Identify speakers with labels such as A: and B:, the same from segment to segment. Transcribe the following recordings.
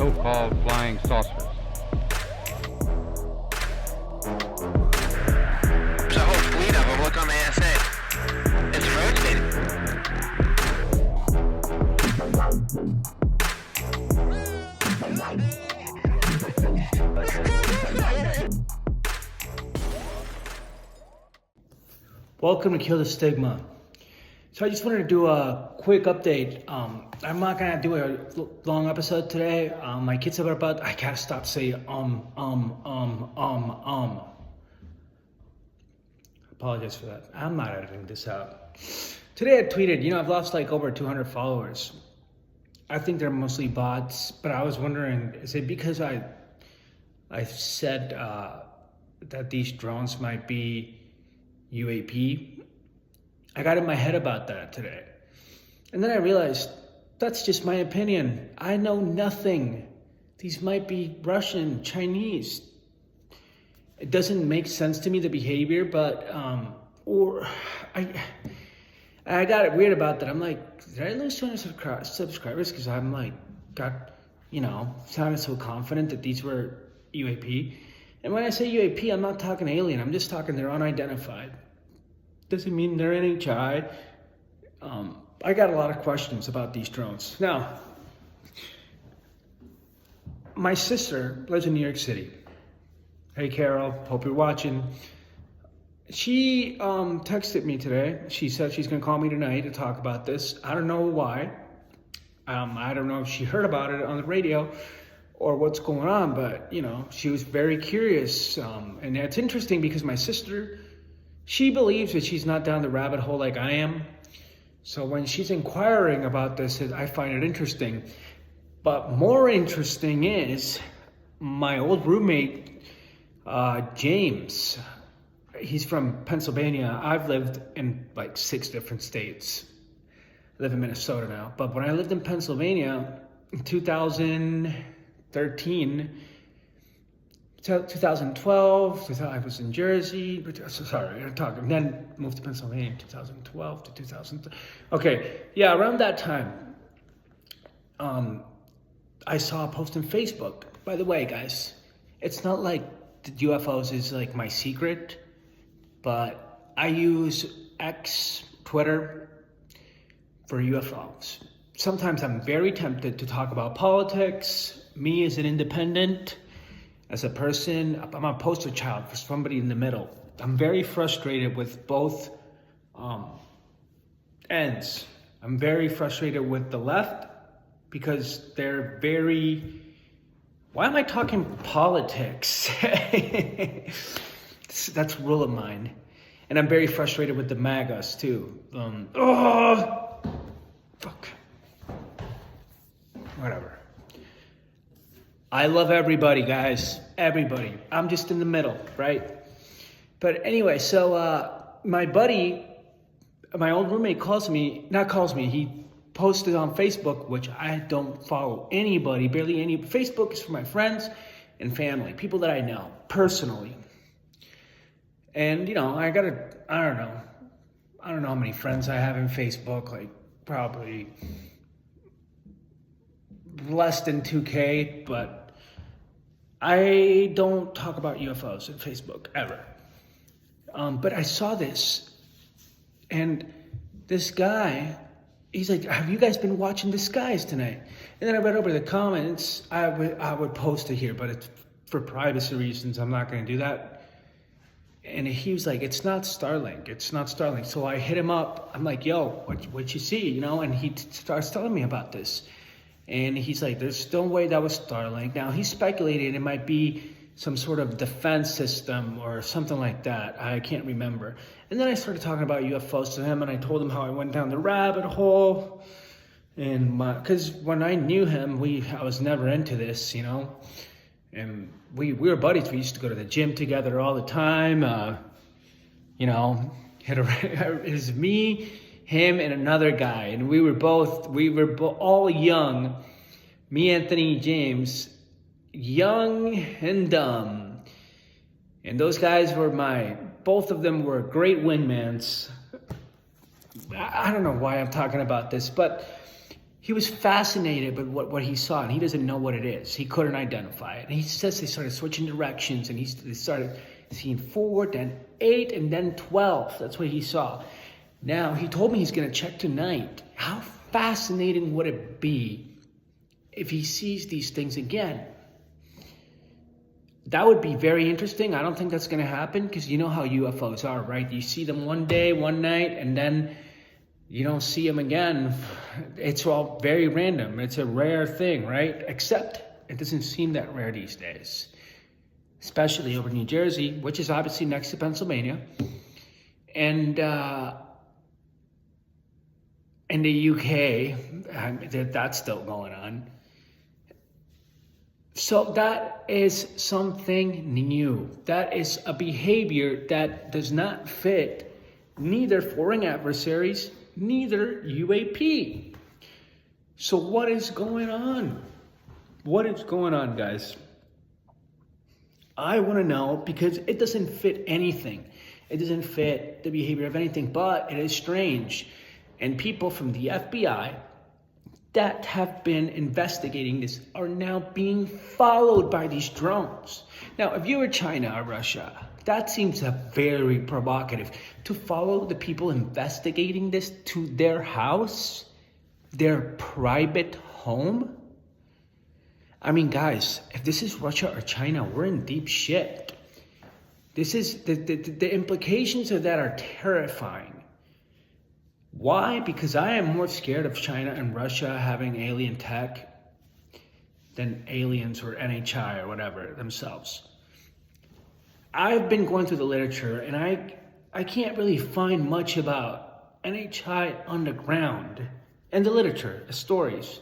A: so-called flying saucers.
B: There's a whole fleet of them. Look on the SA. It's rotating.
C: Welcome to Kill the Stigma. So I just wanted to do a quick update. I'm not gonna do a long episode today. My kids are about, I gotta stop saying Apologize for that. I'm not editing this out. Today I tweeted, I've lost like over 200 followers. I think they're mostly bots, but I was wondering, is it because I said that these drones might be UAP? I got in my head about that today. And then I realized that's just my opinion. I know nothing. These might be Russian, Chinese. It doesn't make sense to me, the behavior, but, I got it weird about that. I'm like, did I lose 200 subscribers? Because I'm like, sounded so confident that these were UAP. And when I say UAP, I'm not talking alien. I'm just talking they're unidentified. Doesn't mean they're NHI. I got a lot of questions about these drones. Now, my sister lives in New York City. Hey, Carol, hope you're watching. She texted me today. She said she's gonna call me tonight to talk about this. I don't know why. I don't know if she heard about it on the radio or what's going on, but she was very curious. And it's interesting because my sister, she believes that she's not down the rabbit hole like I am. So when she's inquiring about this, I find it interesting. But more interesting is my old roommate, James. He's from Pennsylvania. I've lived in like 6 different states. I live in Minnesota now. But when I lived in Pennsylvania in 2013, 2012, I was in Jersey. Sorry, I'm talking. Then moved to Pennsylvania in 2012 to 2000. Okay, yeah, around that time, I saw a post on Facebook. By the way, guys, it's not like the UFOs is like my secret, but I use X, Twitter, for UFOs. Sometimes I'm very tempted to talk about politics. Me as an independent, as a person, I'm a poster child for somebody in the middle. I'm very frustrated with both ends. I'm very frustrated with the left because they're very... Why am I talking politics? That's a rule of mine. And I'm very frustrated with the MAGAs too. Fuck. Whatever. I love everybody, guys. Everybody. I'm just in the middle, right? But anyway, so my buddy, my old roommate he posted on Facebook, which I don't follow anybody, barely any. Facebook is for my friends and family, people that I know personally. And, I don't know how many friends I have in Facebook, like probably less than 2K, but I don't talk about UFOs on Facebook ever. But I saw this, and this guy, he's like, have you guys been watching the skies tonight? And then I read over the comments. I would post it here, but it's for privacy reasons. I'm not going to do that. And he was like, it's not Starlink. It's not Starlink. So I hit him up. I'm like, yo, what you see? And he starts telling me about this. And he's like, there's no way that was Starlink. Now, he speculated it might be some sort of defense system or something like that. I can't remember. And then I started talking about UFOs to him, and I told him how I went down the rabbit hole. And because when I knew him, I was never into this, And we were buddies. We used to go to the gym together all the time. It was me, him, and another guy. And we were all young. Me, Anthony, James, young and dumb. And those guys were both of them were great wingmans. I don't know why I'm talking about this, but he was fascinated by what he saw, and he doesn't know what it is. He couldn't identify it. And he says they started switching directions, and they started seeing 4, then 8, and then 12. That's what he saw. Now, he told me he's going to check tonight. How fascinating would it be if he sees these things again? That would be very interesting. I don't think that's going to happen because you know how UFOs are, right? You see them one day, one night, and then you don't see them again. It's all very random. It's a rare thing, right? Except it doesn't seem that rare these days, especially over New Jersey, which is obviously next to Pennsylvania. And in the UK, that's still going on. So that is something new. That is a behavior that does not fit neither foreign adversaries, neither UAP. So what is going on? What is going on, guys? I want to know because it doesn't fit anything. It doesn't fit the behavior of anything, but it is strange. And people from the FBI that have been investigating this are now being followed by these drones. Now, if you were China or Russia, that seems very provocative. To follow the people investigating this to their house, their private home? I mean, guys, if this is Russia or China, we're in deep shit. This is the implications of that are terrifying. Why? Because I am more scared of China and Russia having alien tech than aliens or NHI or whatever themselves. I've been going through the literature and I can't really find much about NHI underground in the literature, the stories.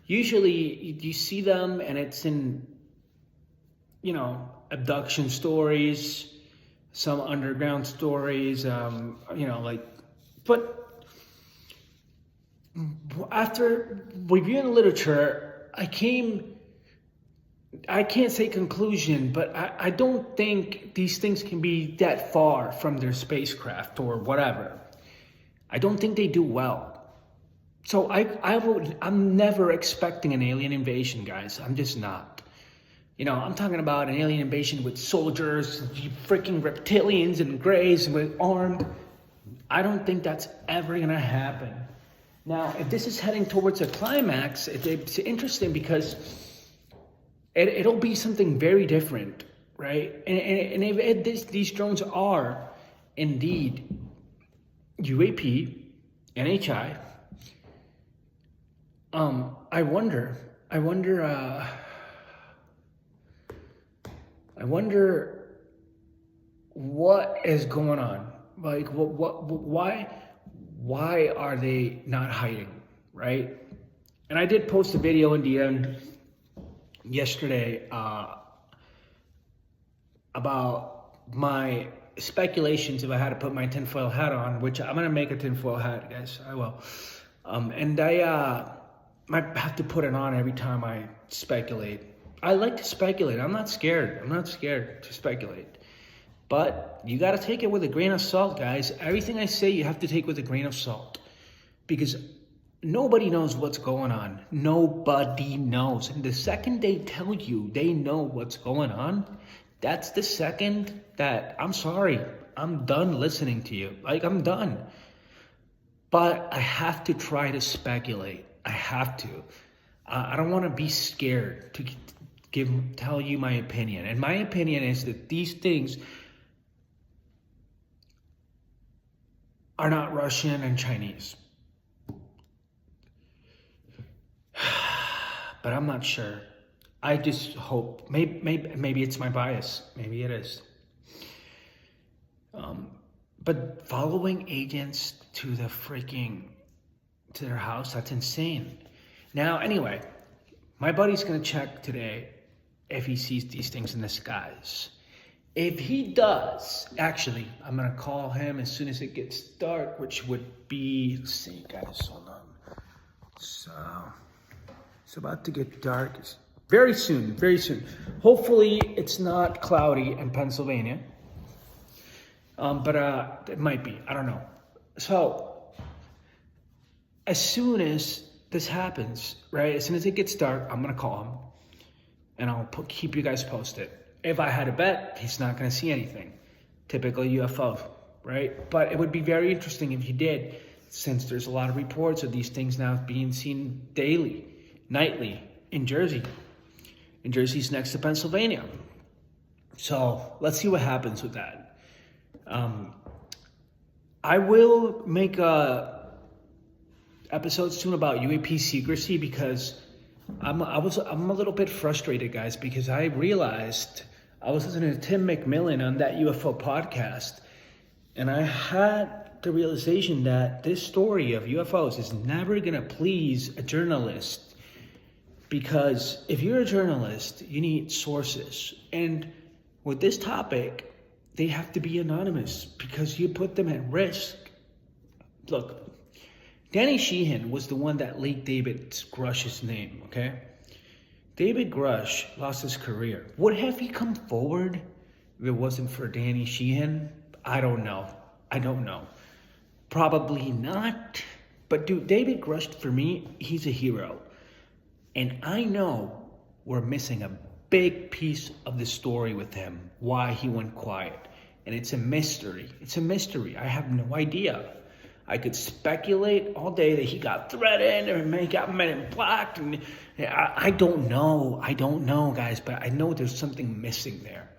C: Usually you see them and it's in, abduction stories, some underground stories, but after reviewing the literature, I can't say conclusion, but I don't think these things can be that far from their spacecraft or whatever. I don't think they do well. So I'm never expecting an alien invasion, guys. I'm just not. I'm talking about an alien invasion with soldiers, freaking reptilians and greys with armed. I don't think that's ever gonna happen. Now, if this is heading towards a climax, it's interesting because it'll be something very different, right? And if these drones are indeed UAP, NHI, I wonder what is going on. Like, why are they not hiding, right? And I did post a video in the end yesterday about my speculations if I had to put my tinfoil hat on, which I'm gonna make a tinfoil hat, guys. I will. And I might have to put it on every time I speculate. I like to speculate. I'm not scared. I'm not scared to speculate. But you got to take it with a grain of salt, guys. Everything I say, you have to take with a grain of salt. Because nobody knows what's going on. Nobody knows. And the second they tell you they know what's going on, that's the second that, I'm sorry, I'm done listening to you. Like, I'm done. But I have to try to speculate. I have to. I don't want to be scared to tell you my opinion. And my opinion is that these things are not Russian and Chinese. But I'm not sure. I just hope. Maybe it's my bias. Maybe it is. But following agents to their house, that's insane. Now, anyway, my buddy's gonna check today if he sees these things in the skies. If he does, actually, I'm gonna call him as soon as it gets dark, which would be, let's see, guys, hold on. So, it's about to get dark very soon, very soon. Hopefully, it's not cloudy in Pennsylvania. But it might be, I don't know. So, as soon as this happens, right? As soon as it gets dark, I'm gonna call him, and I'll keep you guys posted. If I had a bet, he's not gonna see anything. Typical UFO, right? But it would be very interesting if he did, since there's a lot of reports of these things now being seen daily, nightly in Jersey. And Jersey's next to Pennsylvania. So let's see what happens with that. I will make episodes soon about UAP secrecy because I'm a little bit frustrated, guys, because I realized I was listening to Tim McMillan on that UFO podcast, and I had the realization that this story of UFOs is never gonna please a journalist, because if you're a journalist, you need sources, and with this topic, they have to be anonymous because you put them at risk. Look, Danny Sheehan was the one that leaked David Grush's name, okay? David Grush lost his career. Would have he come forward if it wasn't for Danny Sheehan? I don't know. Probably not. But dude, David Grush, for me, he's a hero. And I know we're missing a big piece of the story with him, why he went quiet. And it's a mystery. I have no idea. I could speculate all day that he got threatened or he got men in black. And I don't know, guys, but I know there's something missing there.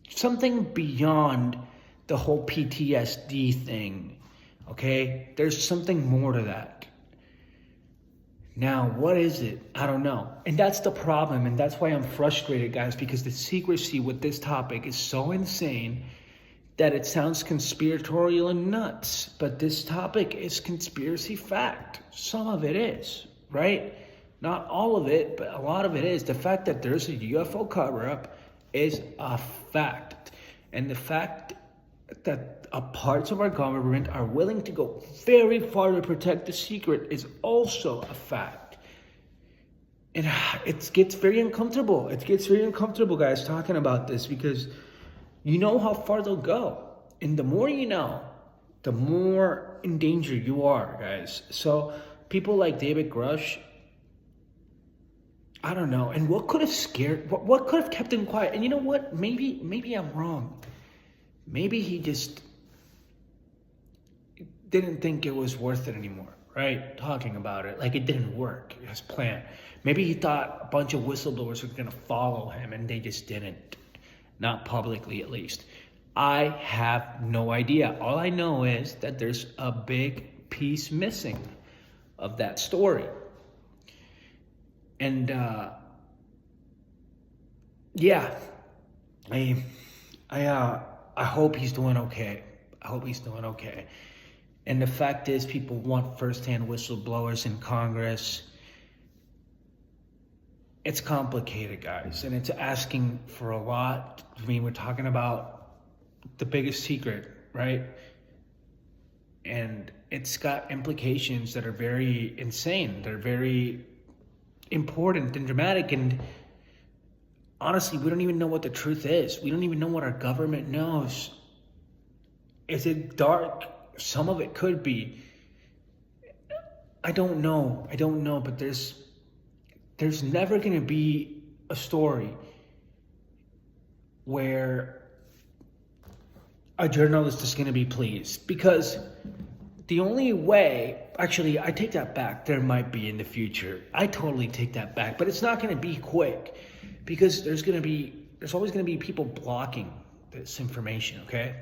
C: Something beyond the whole PTSD thing, okay? There's something more to that. Now, what is it? I don't know. And that's the problem, and that's why I'm frustrated, guys, because the secrecy with this topic is so insane that it sounds conspiratorial and nuts. But this topic is conspiracy fact. Some of it is, right? Not all of it, but a lot of it is. The fact that there's a UFO cover-up is a fact. And the fact that parts of our government are willing to go very far to protect the secret is also a fact. And it gets very uncomfortable. Guys, talking about this, because you know how far they'll go. And the more you know, the more in danger you are, guys. So people like David Grush, I don't know. And what could have scared, what could have kept him quiet? And you know what? Maybe I'm wrong. Maybe he just didn't think it was worth it anymore, right? Talking about it, like it didn't work, his plan. Maybe he thought a bunch of whistleblowers were gonna follow him and they just didn't. Not publicly, at least. I have no idea. All I know is that there's a big piece missing of that story. And yeah, I hope he's doing okay. And the fact is, people want firsthand whistleblowers in Congress. It's complicated, guys, and it's asking for a lot. I mean, we're talking about the biggest secret, right? And it's got implications that are very insane. They're very important and dramatic. And honestly, we don't even know what the truth is. We don't even know what our government knows. Is it dark? Some of it could be. I don't know, but there's never going to be a story where a journalist is going to be pleased, because the only way, actually, I take that back. There might be in the future. I totally take that back, but it's not going to be quick, because there's always going to be people blocking this information, okay?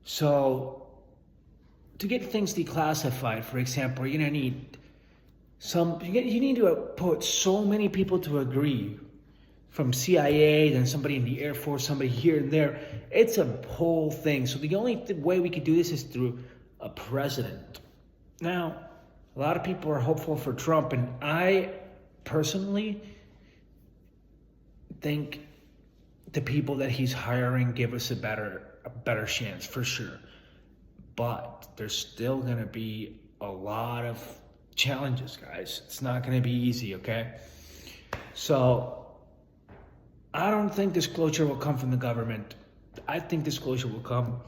C: So to get things declassified, for example, you're going to need you need to put so many people to agree, from CIA, then somebody in the Air Force, somebody here and there. It's a whole thing. So the only way we could do this is through a president. Now, a lot of people are hopeful for Trump, and I personally think the people that he's hiring give us a better chance, for sure. But there's still going to be a lot of challenges, guys. It's not going to be easy, okay? So I don't think disclosure will come from the government. I think disclosure will come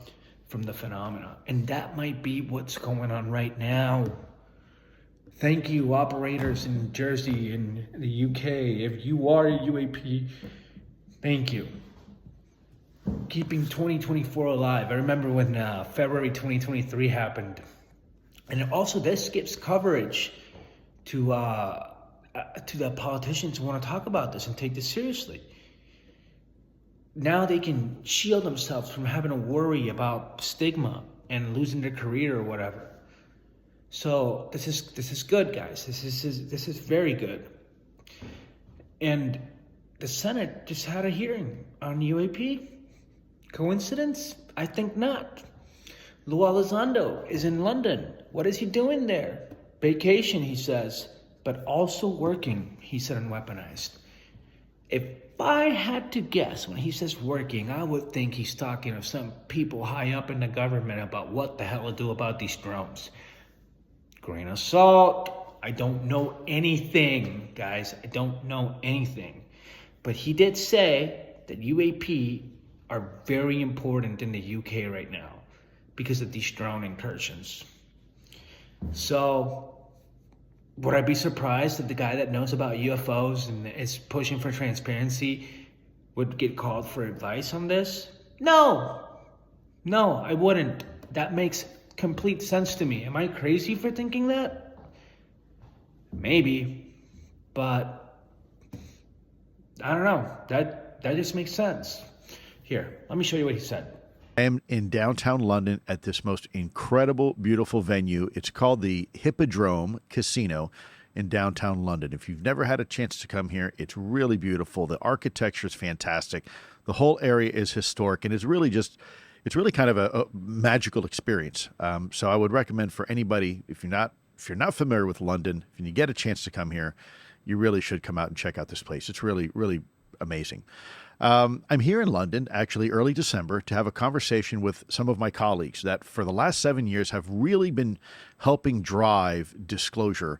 C: from the phenomena. And that might be what's going on right now. Thank you, operators in Jersey and the UK. If you are a UAP, thank you. Keeping 2024 alive. I remember when February 2023 happened. And also, this gives coverage to the politicians who want to talk about this and take this seriously. Now they can shield themselves from having to worry about stigma and losing their career or whatever. So this is good, guys. This is very good. And the Senate just had a hearing on UAP. Coincidence? I think not. Lou Elizondo is in London. What is he doing there? Vacation, he says, but also working, he said, on weaponized. If I had to guess, when he says working, I would think he's talking to some people high up in the government about what the hell to do about these drones. Grain of salt. I don't know anything, guys. I don't know anything. But he did say that UAP are very important in the UK right now because of these drone incursions. So, would I be surprised if the guy that knows about UFOs and is pushing for transparency would get called for advice on this? No, I wouldn't. That makes complete sense to me. Am I crazy for thinking that? Maybe, but I don't know. That just makes sense. Here, let me show you what he said.
A: I am in downtown London at this most incredible, beautiful venue. It's called the Hippodrome Casino in downtown London. If you've never had a chance to come here, it's really beautiful. The architecture is fantastic. The whole area is historic, and it's really kind of a magical experience. So I would recommend for anybody, if you're not familiar with London, if you get a chance to come here, you really should come out and check out this place. It's really, really amazing. I'm here in London, actually early December, to have a conversation with some of my colleagues that for the last 7 years have really been helping drive disclosure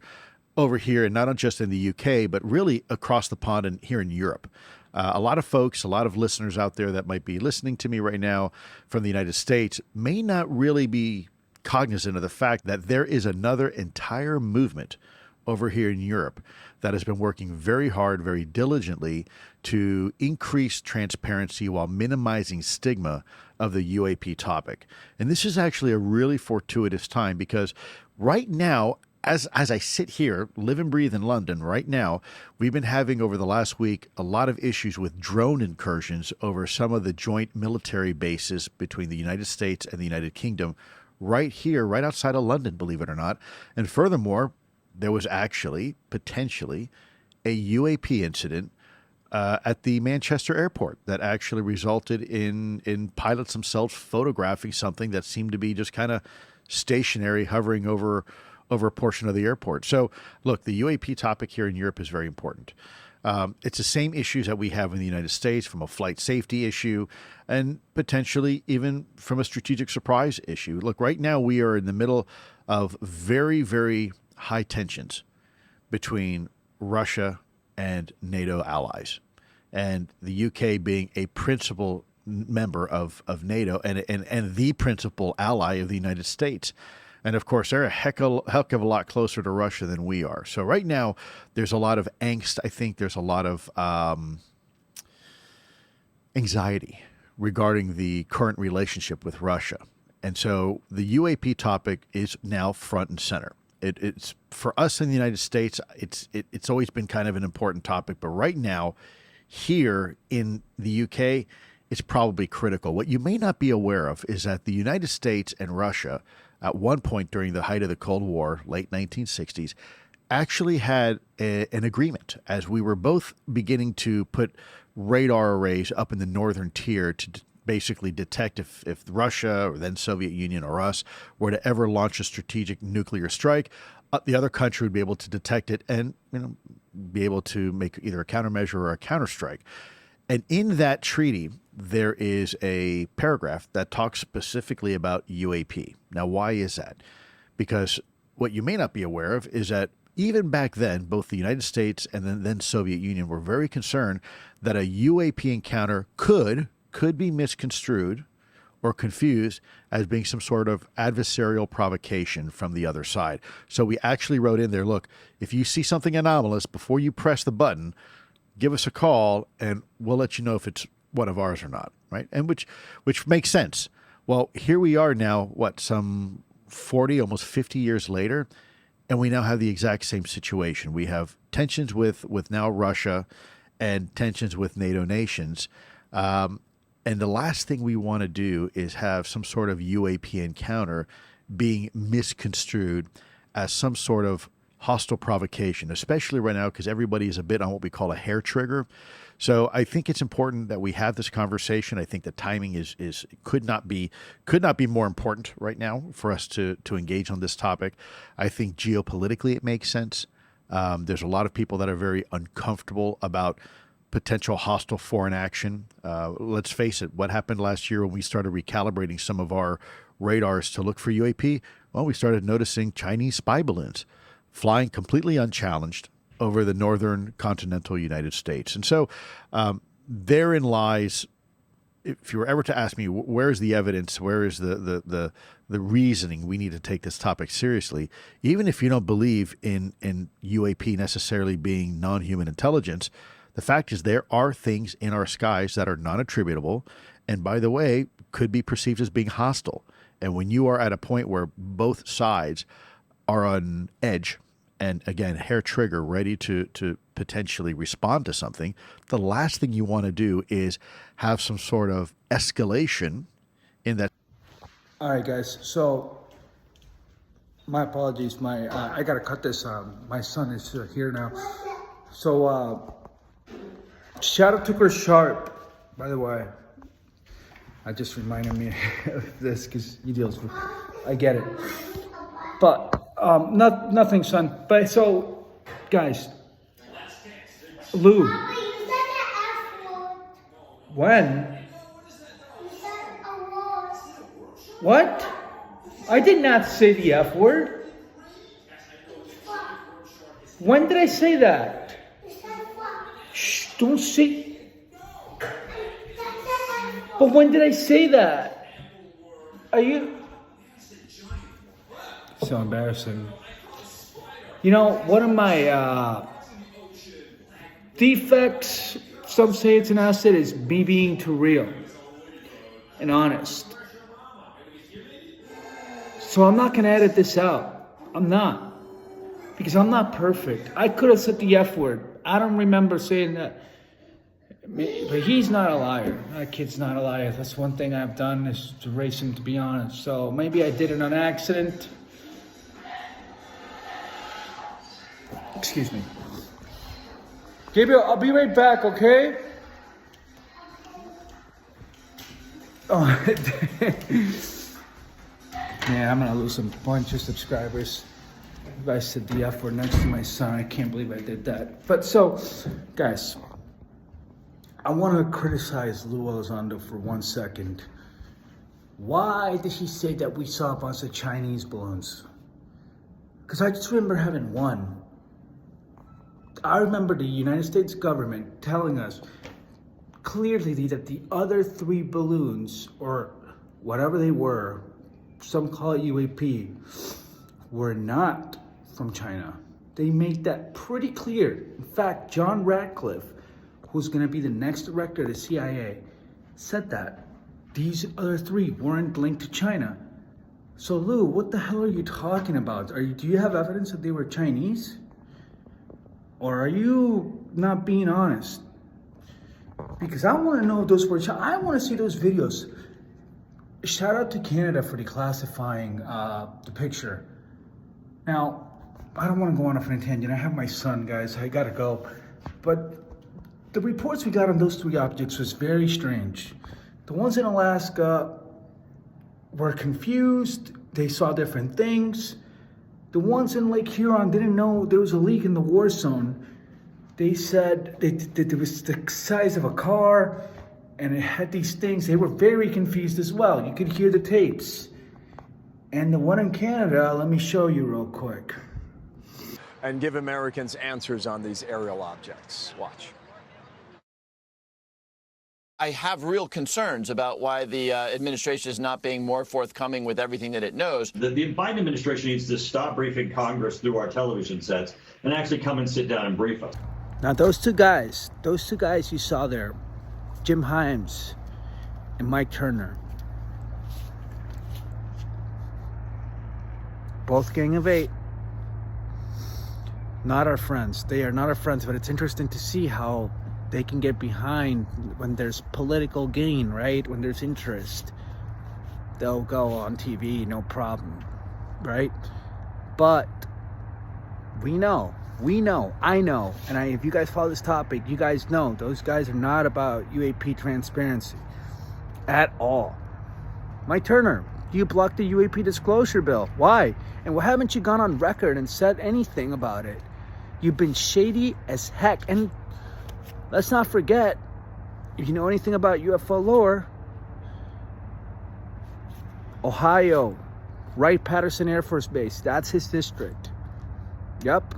A: over here, and not just in the UK, but really across the pond and here in Europe. A lot of folks, a lot of listeners out there that might be listening to me right now from the United States may not really be cognizant of the fact that there is another entire movement over here in Europe that has been working very hard, very diligently to increase transparency while minimizing stigma of the UAP topic. And this is actually a really fortuitous time because right now, as I sit here, live and breathe in London right now, we've been having over the last week a lot of issues with drone incursions over some of the joint military bases between the United States and the United Kingdom right here, right outside of London, believe it or not. And furthermore, there was actually potentially a UAP incident at the Manchester airport that actually resulted in pilots themselves photographing something that seemed to be just kind of stationary, hovering over a portion of the airport. So, look, the UAP topic here in Europe is very important. It's the same issues that we have in the United States from a flight safety issue and potentially even from a strategic surprise issue. Look, right now we are in the middle of very, very high tensions between Russia and NATO allies, and the UK being a principal member of NATO and the principal ally of the United States. And of course, they're a heck of a lot closer to Russia than we are. So right now, there's a lot of angst. I think there's a lot of anxiety regarding the current relationship with Russia. And so the UAP topic is now front and center. It's for us in the United States, it's always been kind of an important topic. But right now, here in the UK, it's probably critical. What you may not be aware of is that the United States and Russia, at one point during the height of the Cold War, late 1960s, actually had an agreement as we were both beginning to put radar arrays up in the northern tier to basically detect if Russia or then Soviet Union or us were to ever launch a strategic nuclear strike, the other country would be able to detect it and be able to make either a countermeasure or a counterstrike. And in that treaty, there is a paragraph that talks specifically about UAP. Now, why is that? Because what you may not be aware of is that even back then, both the United States and then Soviet Union were very concerned that a UAP encounter could be misconstrued or confused as being some sort of adversarial provocation from the other side. So we actually wrote in there, look, if you see something anomalous, before you press the button, give us a call and we'll let you know if it's one of ours or not, right? And which makes sense. Well, here we are now, what, some 40, almost 50 years later, and we now have the exact same situation. We have tensions with now Russia and tensions with NATO nations. And the last thing we want to do is have some sort of UAP encounter being misconstrued as some sort of hostile provocation, especially right now because everybody is a bit on what we call a hair trigger. So I think it's important that we have this conversation. I think the timing is could not be more important right now for us to engage on this topic. I think geopolitically it makes sense. There's a lot of people that are very uncomfortable about potential hostile foreign action. Let's face it, what happened last year when we started recalibrating some of our radars to look for UAP? Well, we started noticing Chinese spy balloons flying completely unchallenged over the northern continental United States. And so therein lies, if you were ever to ask me, where's the evidence, where is the reasoning we need to take this topic seriously, even if you don't believe in UAP necessarily being non-human intelligence, the fact is there are things in our skies that are non-attributable and, by the way, could be perceived as being hostile. And when you are at a point where both sides are on edge and, again, hair trigger, ready to potentially respond to something, the last thing you want to do is have some sort of escalation in that.
C: All right, guys. So, my apologies. I gotta cut this. My son is here now. So, shout out to Chris Sharp, by the way. I just reminded me of this because he deals with. I get it, but nothing, son. But so, guys, Lou. When? What? I did not say the F word. When did I say that? Shh, don't say. But when did I say that? Are you? So embarrassing. You know, one of my defects, some say it's an asset, is me being too real and honest. So I'm not going to edit this out. I'm not. Because I'm not perfect. I could have said the F word. I don't remember saying that. But he's not a liar. That kid's not a liar. That's one thing I've done is to raise him, to be honest. So maybe I did it on accident. Excuse me. Gabriel, I'll be right back, okay? Oh, man, I'm going to lose a bunch of subscribers. If I said the F word next to my son, I can't believe I did that. But so, guys, I want to criticize Lou Elizondo for 1 second. Why did he say that we saw a bunch of Chinese balloons? Because I just remember having one. I remember the United States government telling us clearly that the other 3 balloons, or whatever they were, some call it UAP, were not from China. They made that pretty clear. In fact, John Ratcliffe, who's going to be the next director of the CIA, said that these other 3 weren't linked to China. So Lou, what the hell are you talking about? Do you have evidence that they were Chinese? Or are you not being honest? Because I want to know if those were Chinese. I want to see those videos. Shout out to Canada for declassifying the picture. Now, I don't want to go on a tangent. I have my son, guys. I gotta go. But the reports we got on those 3 objects was very strange. The ones in Alaska were confused. They saw different things. The ones in Lake Huron didn't know there was a leak in the war zone. They said it was the size of a car and it had these things. They were very confused as well. You could hear the tapes. And the one in Canada, let me show you real quick.
D: And give Americans answers on these aerial objects. Watch.
E: I have real concerns about why the administration is not being more forthcoming with everything that it knows.
F: The Biden administration needs to stop briefing Congress through our television sets and actually come and sit down and brief us.
C: Now, those two guys you saw there, Jim Himes and Mike Turner, both Gang of Eight, not our friends. They are not our friends, but it's interesting to see how they can get behind when there's political gain, right? When there's interest, they'll go on TV, no problem, right? But I know, and if you guys follow this topic, you guys know those guys are not about UAP transparency at all. Mike Turner, you blocked the UAP disclosure bill. Why? And why haven't you gone on record and said anything about it? You've been shady as heck. And let's not forget, if you know anything about UFO lore, Ohio, Wright-Patterson Air Force Base, that's his district. Yep.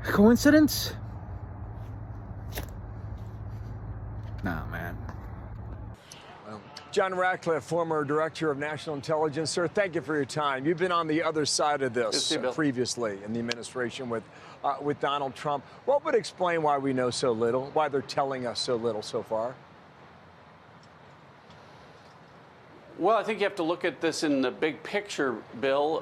C: Coincidence? Nah, man.
D: John Ratcliffe, former Director of National Intelligence. Sir, thank you for your time. You've been on the other side of this previously in the administration with Donald Trump. What would explain why we know so little, why they're telling us so little so far?
G: Well, I think you have to look at this in the big picture, Bill.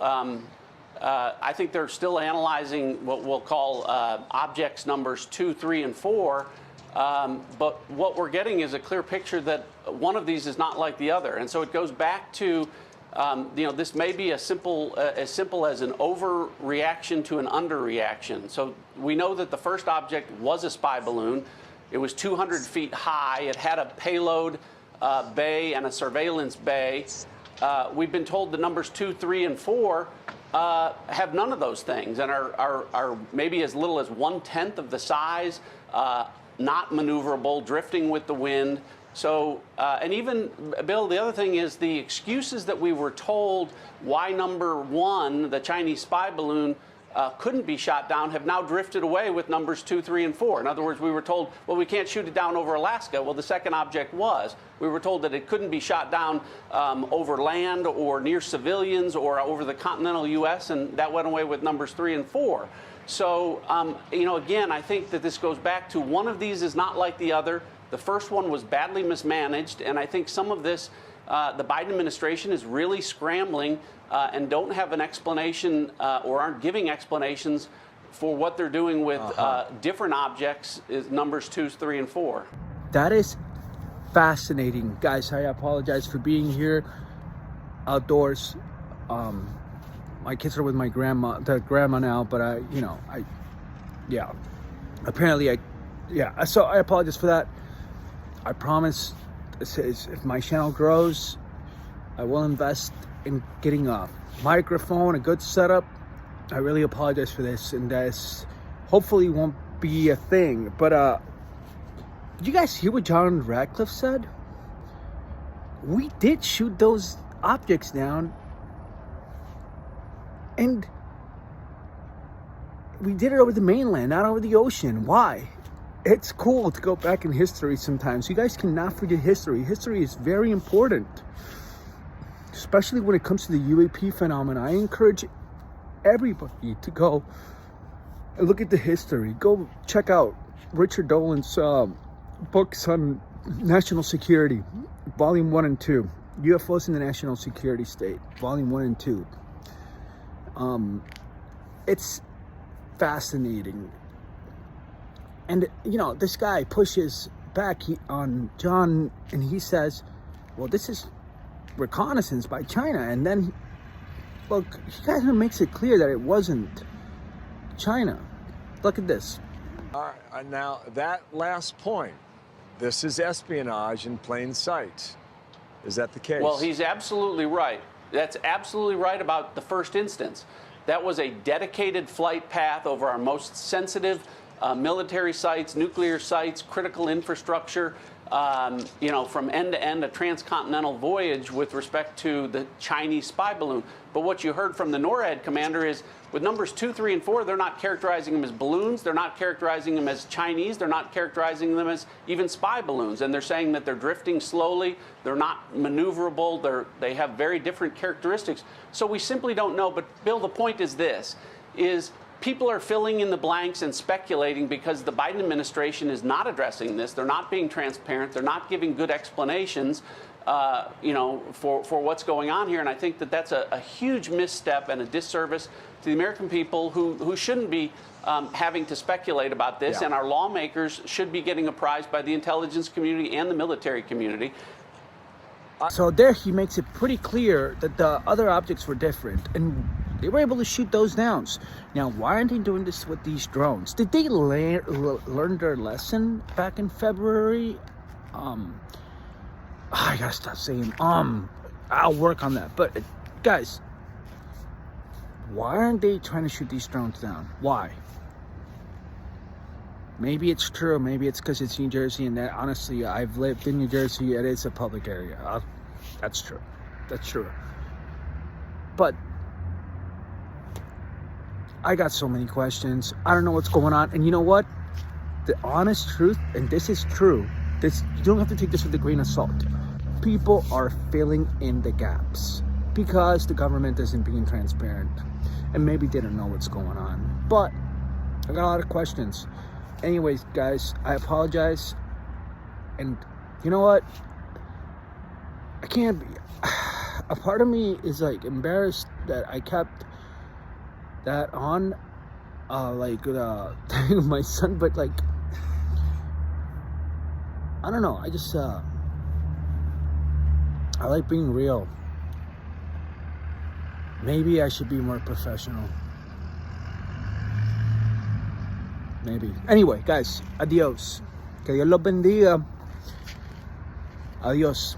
G: I think they're still analyzing what we'll call objects numbers 2, 3, and 4. But what we're getting is a clear picture that one of these is not like the other. And so it goes back to, this may be as simple as an overreaction to an underreaction. So we know that the first object was a spy balloon. It was 200 feet high. It had a payload bay and a surveillance bay. We've been told the numbers 2, 3, and 4 have none of those things and are maybe as little as 1/10 of the size, not maneuverable, drifting with the wind. So, and even, Bill, the other thing is the excuses that we were told why number 1, the Chinese spy balloon, couldn't be shot down have now drifted away with numbers 2, 3, and 4. In other words, we were told, well, we can't shoot it down over Alaska. Well, the second object was. We were told that it couldn't be shot down over land or near civilians or over the continental U.S., and that went away with numbers 3 and 4. So, again, I think that this goes back to one of these is not like the other. The first one was badly mismanaged, and I think some of this, the Biden administration is really scrambling and don't have an explanation or aren't giving explanations for what they're doing with different objects, is numbers 2, 3, and 4.
C: That is fascinating. Guys, I apologize for being here outdoors. My kids are with my grandma now, but so I apologize for that. I promise, if my channel grows, I will invest in getting a microphone, a good setup. I really apologize for this, and this hopefully won't be a thing. But did you guys hear what John Ratcliffe said? We did shoot those objects down, and we did it over the mainland, not over the ocean. Why? It's cool to go back in history sometimes. You guys cannot forget history. History is very important, especially when it comes to the UAP phenomenon. I encourage everybody to go and look at the history. Go check out Richard Dolan's books on national security, Volume 1 and 2. UFOs in the National Security State, Volume 1 and 2. It's fascinating. And, this guy pushes back on John, and he says, well, this is reconnaissance by China. And then, look, he kind of makes it clear that it wasn't China. Look at this.
D: All right, now, that last point, this is espionage in plain sight. Is that the case?
G: Well, he's absolutely right. That's absolutely right about the first instance. That was a dedicated flight path over our most sensitive military sites, nuclear sites, critical infrastructure. from end to end, a transcontinental voyage with respect to the Chinese spy balloon. But what you heard from the NORAD commander is with numbers 2, 3, and 4, they're not characterizing them as balloons. They're not characterizing them as Chinese. They're not characterizing them as even spy balloons. And they're saying that they're drifting slowly. They're not maneuverable. They have very different characteristics. So we simply don't know. But Bill, the point is this, is people are filling in the blanks and speculating because the Biden administration is not addressing this. They're not being transparent. They're not giving good explanations, for what's going on here. And I think that that's a huge misstep and a disservice to the American people who shouldn't be having to speculate about this.
D: Yeah.
G: And our lawmakers should be getting apprised by the intelligence community and the military community.
C: So there he makes it pretty clear that the other objects were different, and they were able to shoot those down. Now, why aren't they doing this with these drones? Did they learn their lesson back in February? I gotta stop saying I'll work on that. But guys, why aren't they trying to shoot these drones down? Why? Maybe it's true. Maybe it's because it's New Jersey, and that honestly, I've lived in New Jersey. It is a public area. That's true. That's true. But I got so many questions. I don't know what's going on. And you know what? The honest truth, and this is true. You don't have to take this with a grain of salt. People are filling in the gaps because the government isn't being transparent, and maybe they don't know what's going on. But I got a lot of questions. Anyways, guys, I apologize. And you know what? I can't be. A part of me is like embarrassed that I kept that on, my son, but like, I don't know. I just, I like being real. Maybe I should be more professional. Maybe. Anyway, guys, adios. Que Dios los bendiga. Adios.